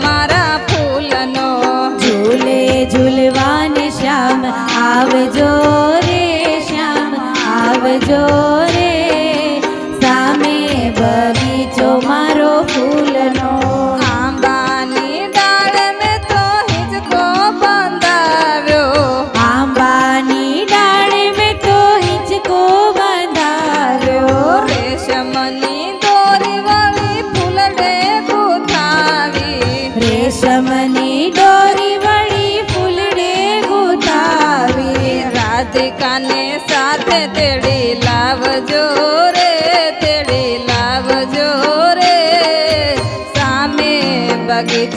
मारा फूलनो। झूले झूलवाने श्याम आवजो रे श्याम आवजो रे सामे बगीचो मारो फूलनो। आंबानी डाळ में तो हिचको बंधाव्यो। आंबानी डाळ में तो हिचको बंधाव्यो। रेशमनी दोरी वળી फूलडे गुथावी। रेशमनी दोरी वળી फूलडे गुथावी। राधिका ने साथे तेड़ी लावजो।